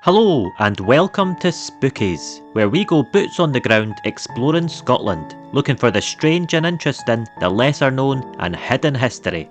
Hello and welcome to Spookies, where we go boots on the ground exploring Scotland, looking for the strange and interesting, the lesser known and hidden history.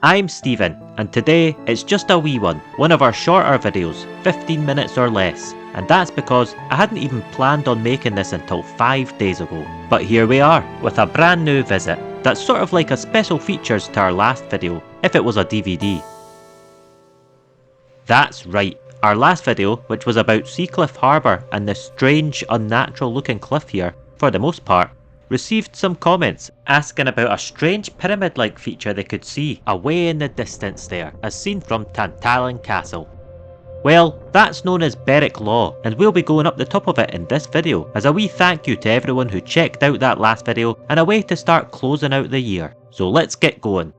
I'm Stephen, and today it's just a wee one of our shorter videos, 15 minutes or less, and that's because I hadn't even planned on making this until 5 days ago. But here we are, with a brand new visit, that's sort of like a special features to our last video, if it was a DVD. That's right. Our last video, which was about Seacliff Harbour and this strange, unnatural looking cliff here, for the most part, received some comments asking about a strange pyramid-like feature they could see away in the distance there, as seen from Tantallon Castle. Well, that's known as Beric Law, and we'll be going up the top of it in this video, as a wee thank you to everyone who checked out that last video and a way to start closing out the year. So let's get going.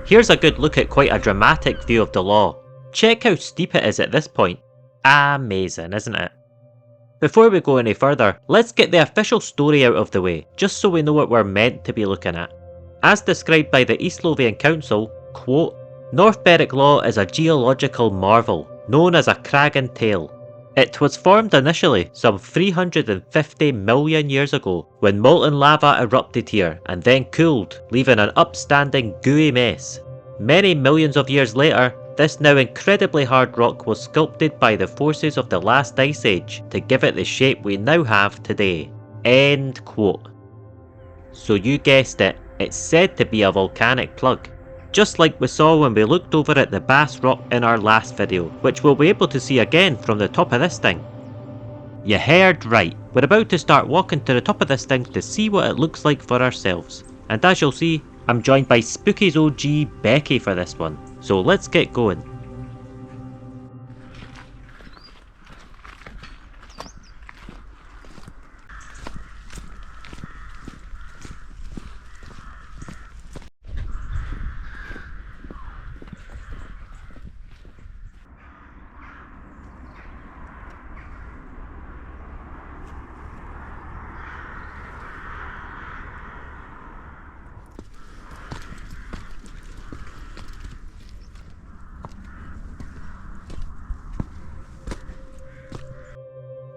Here's a good look at quite a dramatic view of the Law. Check how steep it is at this point. Amazing, isn't it? Before we go any further, let's get the official story out of the way, just so we know what we're meant to be looking at. As described by the East Lothian Council, quote, North Berwick Law is a geological marvel, known as a crag and tail. It was formed initially some 350 million years ago, when molten lava erupted here and then cooled, leaving an upstanding gooey mess. Many millions of years later, this now incredibly hard rock was sculpted by the forces of the last ice age to give it the shape we now have today. End quote. So you guessed it, it's said to be a volcanic plug. Just like we saw when we looked over at the Bass Rock in our last video, which we'll be able to see again from the top of this thing. You heard right, we're about to start walking to the top of this thing to see what it looks like for ourselves. And as you'll see, I'm joined by Spookies OG Becky for this one, so let's get going.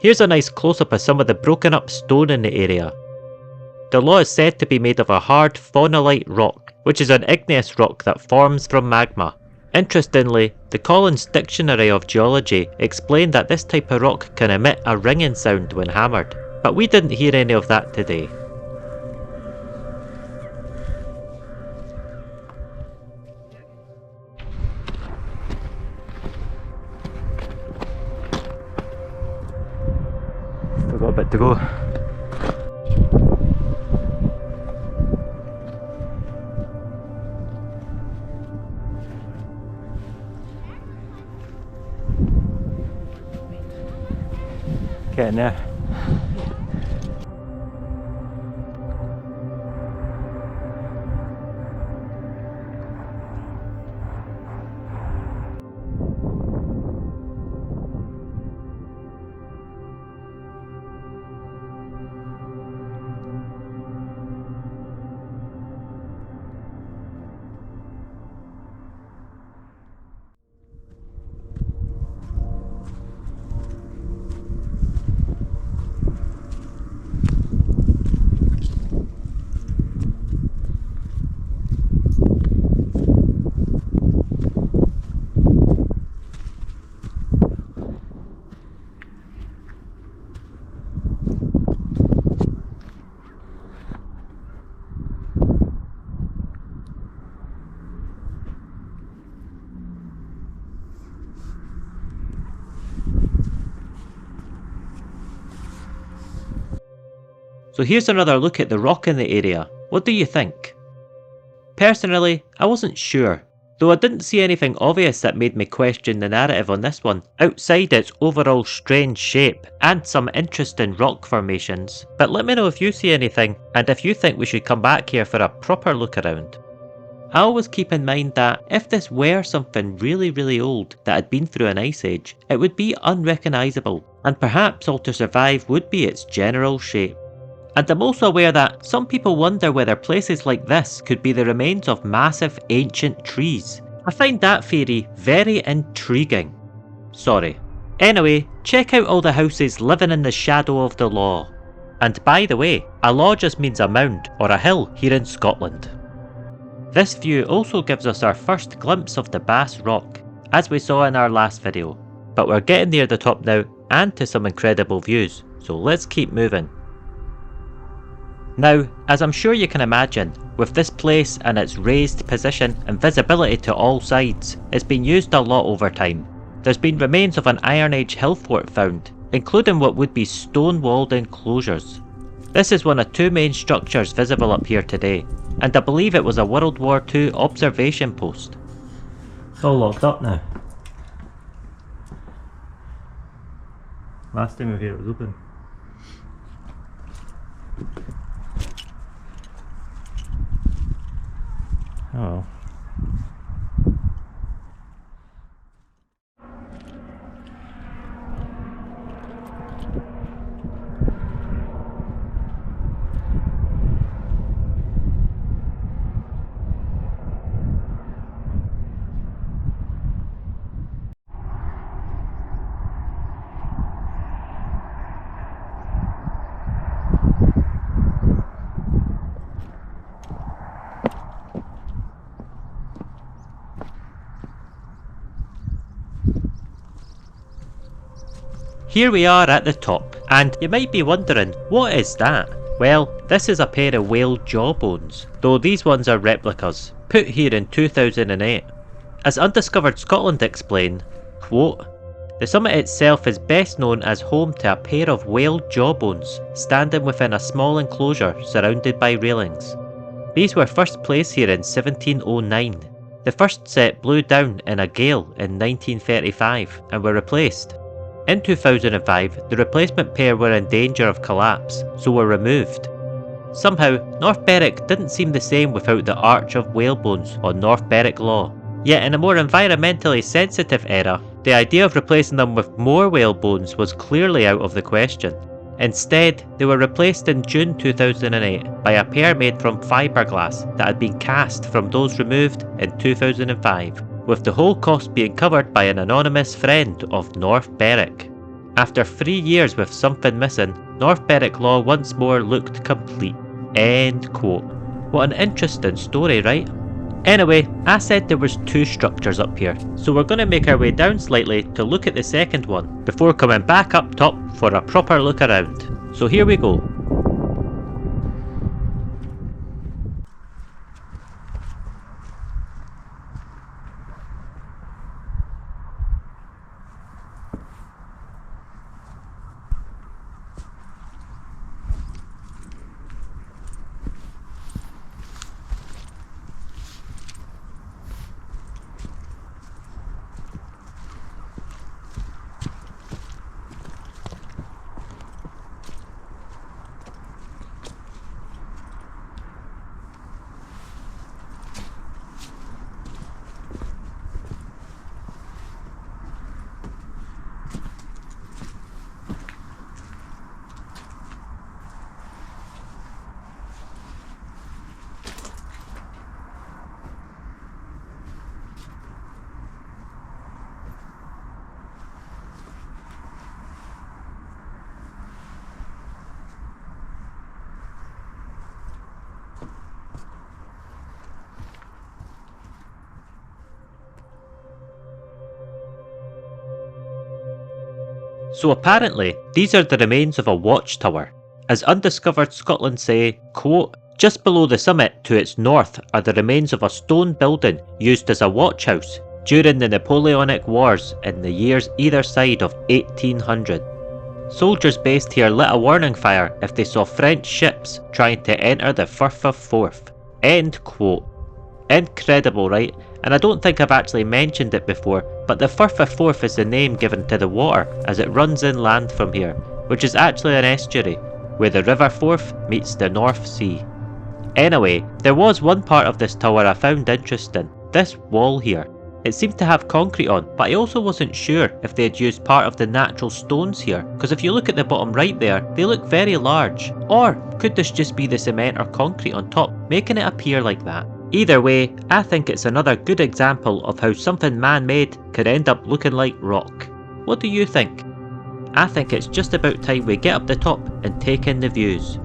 Here's a nice close-up of some of the broken up stone in the area. The Law is said to be made of a hard faunolite rock, which is an igneous rock that forms from magma. Interestingly, the Collins Dictionary of Geology explained that this type of rock can emit a ringing sound when hammered, but we didn't hear any of that today. Still got a bit to go. Getting there. So here's another look at the rock in the area. What do you think? Personally, I wasn't sure, though I didn't see anything obvious that made me question the narrative on this one, outside its overall strange shape and some interesting rock formations. But let me know if you see anything, and if you think we should come back here for a proper look around. I always keep in mind that if this were something really old that had been through an ice age, it would be unrecognisable, and perhaps all to survive would be its general shape. And I'm also aware that some people wonder whether places like this could be the remains of massive ancient trees. I find that theory very intriguing. Sorry. Anyway, check out all the houses living in the shadow of the law. And by the way, a law just means a mound or a hill here in Scotland. This view also gives us our first glimpse of the Bass Rock, as we saw in our last video. But we're getting near the top now and to some incredible views, so let's keep moving. Now, as I'm sure you can imagine, with this place and its raised position and visibility to all sides, it's been used a lot over time. There's been remains of an Iron Age hill fort found, including what would be stone-walled enclosures. This is one of two main structures visible up here today, and I believe it was a World War II observation post. It's all locked up now. Last time we were here it was open. Oh well. Here we are at the top, and you might be wondering, what is that? Well, this is a pair of whale jawbones, though these ones are replicas, put here in 2008. As Undiscovered Scotland explain, quote, "The summit itself is best known as home to a pair of whale jawbones, standing within a small enclosure surrounded by railings. These were first placed here in 1709. The first set blew down in a gale in 1935 and were replaced. In 2005, the replacement pair were in danger of collapse, so were removed. Somehow, North Beric didn't seem the same without the arch of whalebones on North Berwick Law. Yet in a more environmentally sensitive era, the idea of replacing them with more whalebones was clearly out of the question. Instead, they were replaced in June 2008 by a pair made from fiberglass that had been cast from those removed in 2005. With the whole cost being covered by an anonymous friend of North Berwick. After 3 years with something missing, North Berwick Law once more looked complete." End quote. What an interesting story, right? Anyway, I said there was two structures up here, so we're going to make our way down slightly to look at the second one, before coming back up top for a proper look around. So here we go. So apparently, these are the remains of a watchtower. As Undiscovered Scotland say, quote, "Just below the summit to its north are the remains of a stone building used as a watchhouse during the Napoleonic Wars in the years either side of 1800. Soldiers based here lit a warning fire if they saw French ships trying to enter the Firth of Forth." End quote. Incredible, right? And I don't think I've actually mentioned it before, but the Firth of Forth is the name given to the water as it runs inland from here, which is actually an estuary, where the River Forth meets the North Sea. Anyway, there was one part of this tower I found interesting, this wall here. It seemed to have concrete on, but I also wasn't sure if they had used part of the natural stones here, because if you look at the bottom right there, they look very large. Or could this just be the cement or concrete on top, making it appear like that? Either way, I think it's another good example of how something man-made could end up looking like rock. What do you think? I think it's just about time we get up the top and take in the views.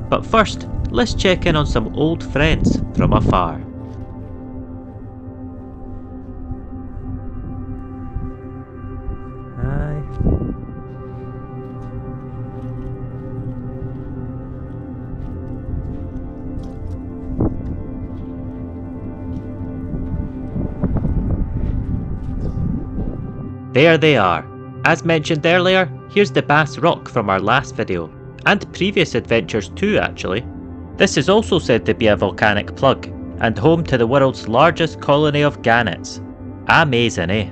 But first, let's check in on some old friends from afar. Hi. There they are. As mentioned earlier, here's the Bass Rock from our last video, and previous adventures too actually. This is also said to be a volcanic plug, and home to the world's largest colony of gannets. Amazing, eh?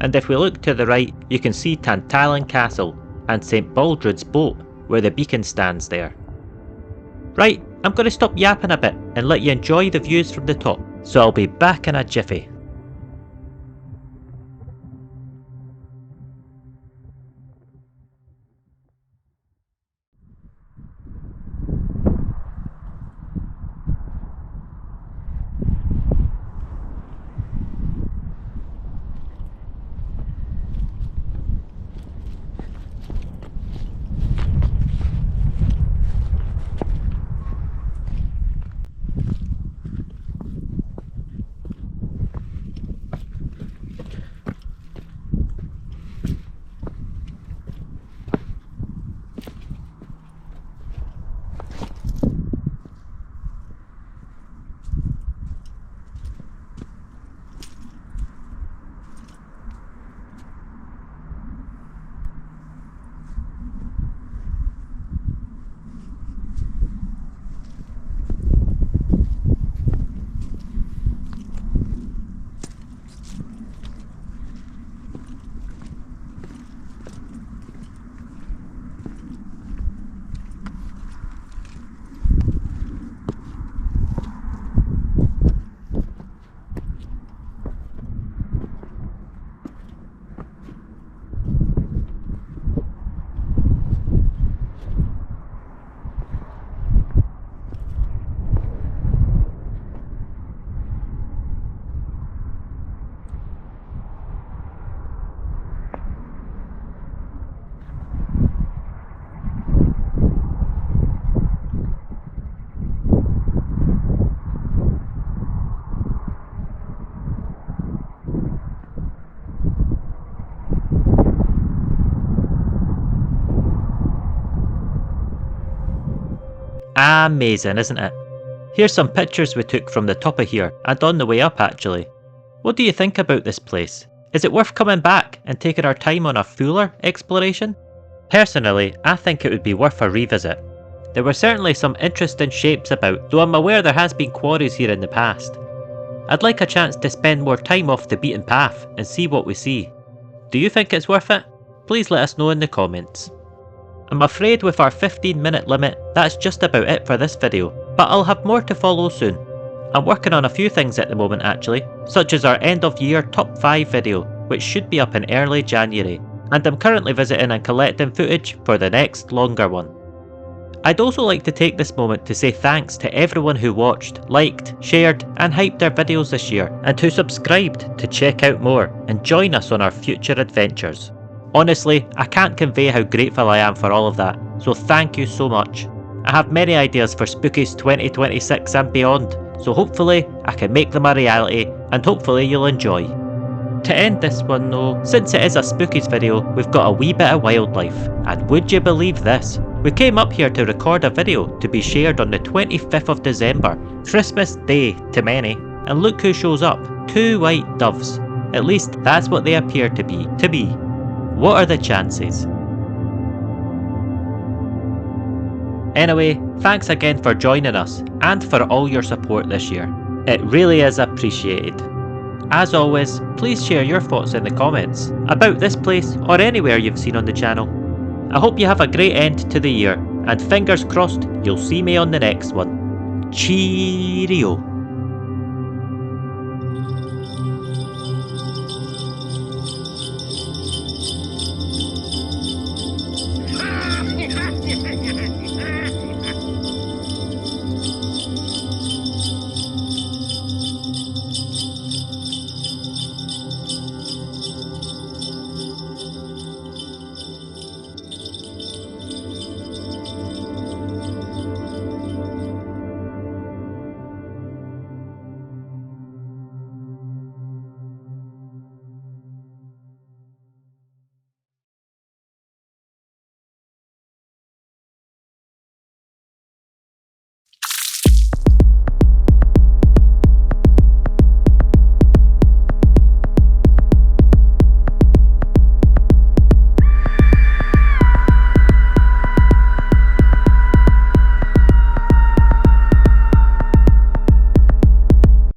And if we look to the right, you can see Tantallon Castle and St Baldred's boat where the beacon stands there. Right, I'm going to stop yapping a bit and let you enjoy the views from the top, so I'll be back in a jiffy. Amazing, isn't it? Here's some pictures we took from the top of here and on the way up actually. What do you think about this place? Is it worth coming back and taking our time on a fuller exploration? Personally, I think it would be worth a revisit. There were certainly some interesting shapes about, though I'm aware there has been quarries here in the past. I'd like a chance to spend more time off the beaten path and see what we see. Do you think it's worth it? Please let us know in the comments. I'm afraid with our 15-minute limit, that's just about it for this video, but I'll have more to follow soon. I'm working on a few things at the moment actually, such as our end of year top 5 video, which should be up in early January, and I'm currently visiting and collecting footage for the next longer one. I'd also like to take this moment to say thanks to everyone who watched, liked, shared and hyped our videos this year, and who subscribed to check out more and join us on our future adventures. Honestly, I can't convey how grateful I am for all of that, so thank you so much. I have many ideas for Spookies 2026 and beyond, so hopefully I can make them a reality and hopefully you'll enjoy. To end this one though, since it is a Spookies video, we've got a wee bit of wildlife, and would you believe this? We came up here to record a video to be shared on the 25th of December, Christmas Day to many, and look who shows up, 2 white doves. At least that's what they appear to be, What are the chances? Anyway, thanks again for joining us and for all your support this year. It really is appreciated. As always, please share your thoughts in the comments about this place or anywhere you've seen on the channel. I hope you have a great end to the year, and fingers crossed you'll see me on the next one. Cheerio.